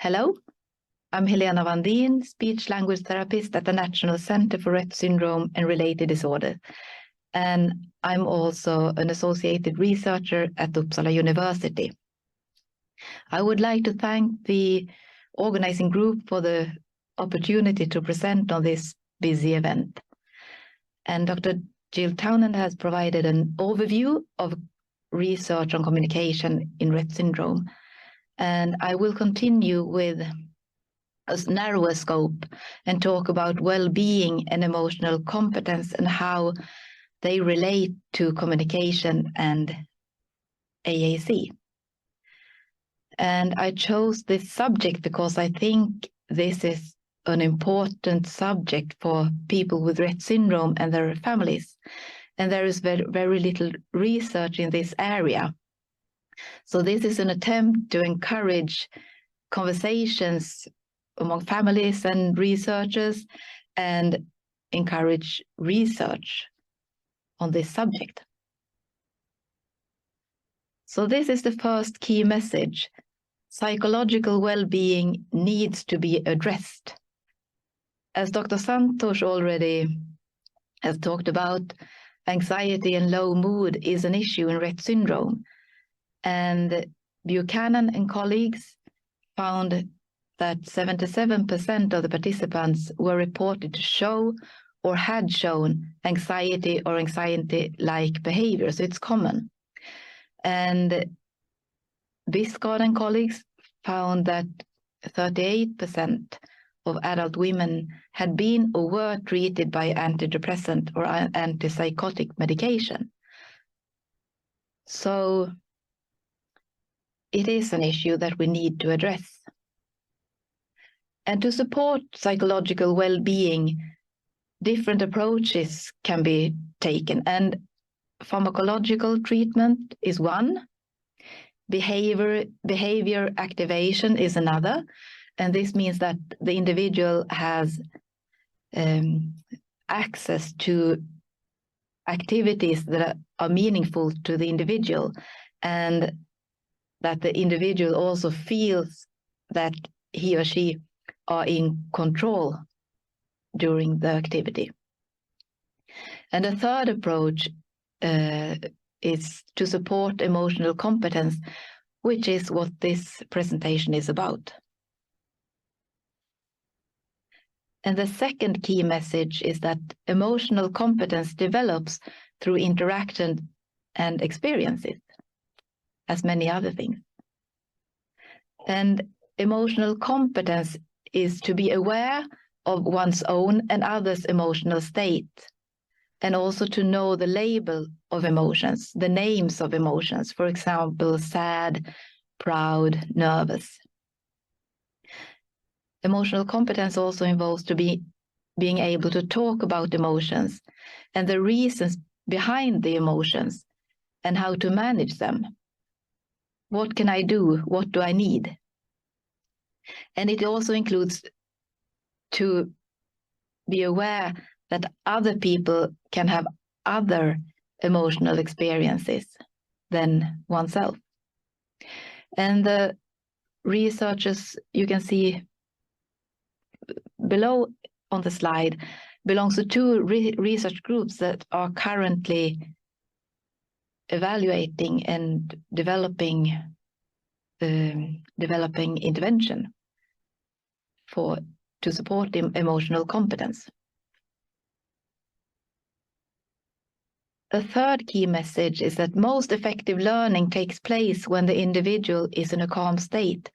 Hello, I'm Helena Wandin, speech-language therapist at the National Center for Rett Syndrome and Related Disorders. And I'm also an associated researcher at Uppsala University. I would like to thank the organizing group for the opportunity to present on this busy event. And Dr. Jill Townend has provided an overview of research on communication in Rett syndrome. And I will continue with a narrower scope and talk about well-being and emotional competence and how they relate to communication and AAC. And I chose this subject because I think this is an important subject for people with Rett syndrome and their families. And there is very, very little research in this area. So this is an attempt to encourage conversations among families and researchers and encourage research on this subject. So this is the first key message. Psychological well-being needs to be addressed. As Dr. Santosh already has talked about, anxiety and low mood is an issue in Rett syndrome. And Buchanan and colleagues found that 77% of the participants were reported to show or had shown anxiety or anxiety-like behavior, so it's common. And Biscard and colleagues found that 38% of adult women had been or were treated by antidepressant or antipsychotic medication. So it is an issue that we need to address. And to support psychological well-being, different approaches can be taken. And pharmacological treatment is one. Behavior activation is another. And this means that the individual has access to activities that are meaningful to the individual, and that the individual also feels that he or she are in control during the activity. And a third approach is to support emotional competence, which is what this presentation is about. And the second key message is that emotional competence develops through interaction and experiences, as many other things. And emotional competence is to be aware of one's own and others' emotional state, and also to know the label of emotions, the names of emotions, for example, sad, proud, nervous. Emotional competence also involves being able to talk about emotions and the reasons behind the emotions and how to manage them. What can I do? What do I need? And it also includes to be aware that other people can have other emotional experiences than oneself. And the researchers you can see below on the slide belongs to two research groups that are currently evaluating and developing intervention to support emotional competence. A third key message is that most effective learning takes place when the individual is in a calm state.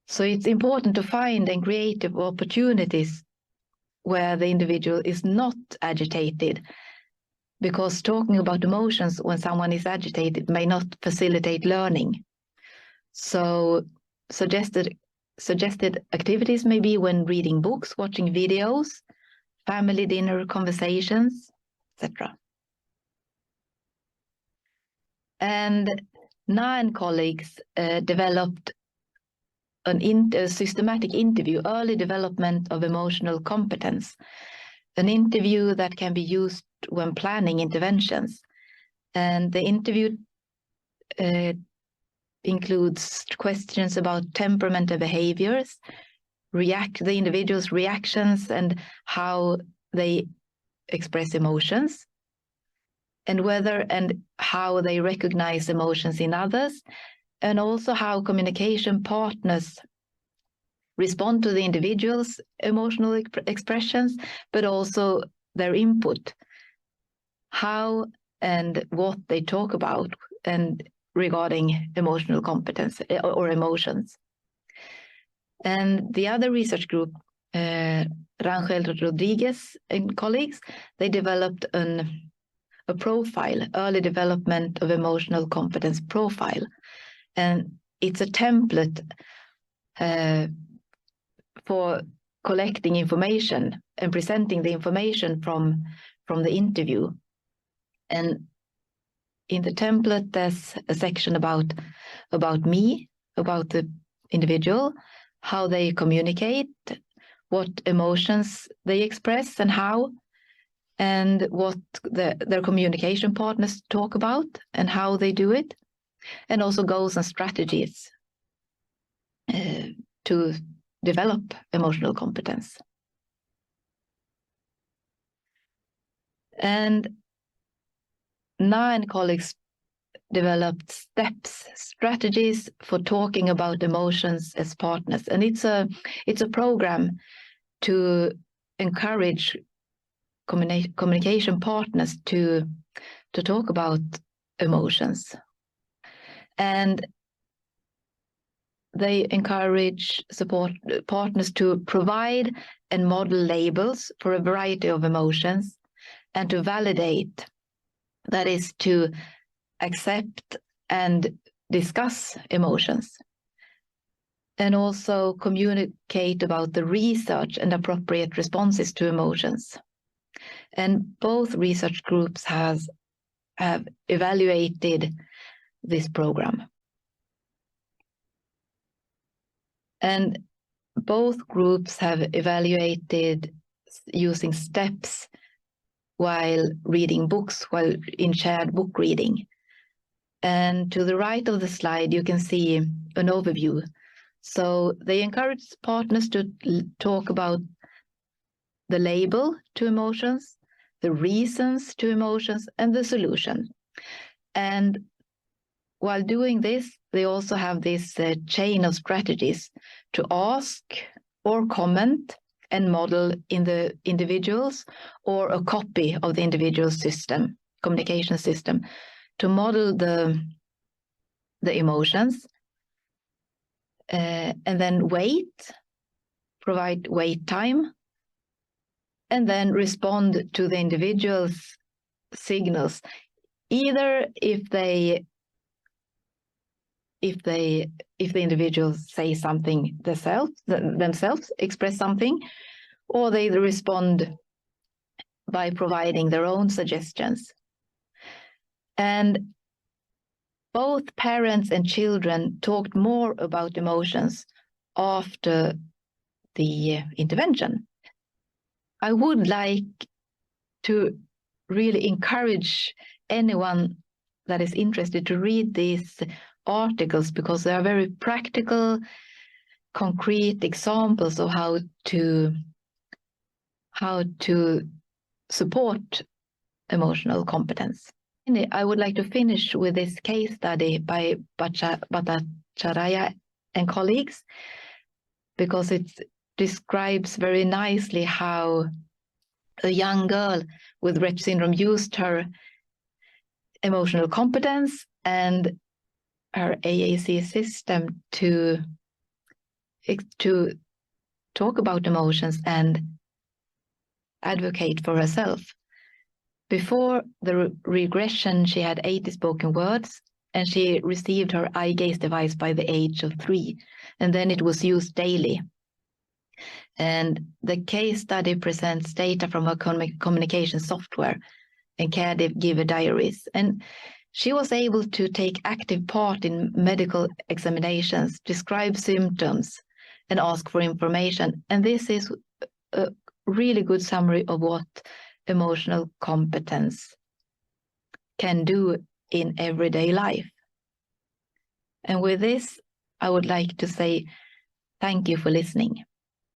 So it's important to find and creative opportunities where the individual is not agitated, because talking about emotions when someone is agitated may not facilitate learning. So suggested activities may be when reading books, watching videos, family dinner conversations, etc. And Na and colleagues developed a systematic interview, early development of emotional competence, an interview that can be used when planning interventions. And the interview includes questions about temperament and behaviors, the individual's reactions and how they express emotions, and whether and how they recognize emotions in others, and also how communication partners respond to the individual's emotional expressions, but also their input, how and what they talk about and regarding emotional competence or emotions. And the other research group, Rangel Rodriguez and colleagues, they developed a profile, early development of emotional competence profile. And it's a template for collecting information and presenting the information from the interview. And in the template, there's a section about me, about the individual, how they communicate, what emotions they express and how, and what their communication partners talk about and how they do it, and also goals and strategies to develop emotional competence. And Na and colleagues developed strategies for talking about emotions as partners. And it's a program to encourage communication partners to talk about emotions. And they encourage support partners to provide and model labels for a variety of emotions and to validate, that is to accept and discuss emotions, and also communicate about the research and appropriate responses to emotions. And both research groups have evaluated this program. And both groups have evaluated using steps while reading books, while in shared book reading. And to the right of the slide, you can see an overview. So they encourage partners to talk about the label to emotions, the reasons to emotions, and the solution. And while doing this, they also have this chain of strategies to ask or comment and model in the individuals or a copy of the individual system, communication system, to model the emotions, and then provide wait time, and then respond to the individual's signals, either if the individuals say something themselves, express something, or they respond by providing their own suggestions. And both parents and children talked more about emotions after the intervention. I would like to really encourage anyone that is interested to read these articles, because they are very practical, concrete examples of how to support emotional competence. And I would like to finish with this case study by Bhattacharya and colleagues, because it describes very nicely how a young girl with Rett syndrome used her emotional competence and her AAC system to talk about emotions and advocate for herself. Before the regression, she had 80 spoken words, and she received her eye gaze device by the age of 3, and then it was used daily. And the case study presents data from her communication software and caregiver diaries. And she was able to take active part in medical examinations, describe symptoms, and ask for information. And this is a really good summary of what emotional competence can do in everyday life. And with this, I would like to say thank you for listening.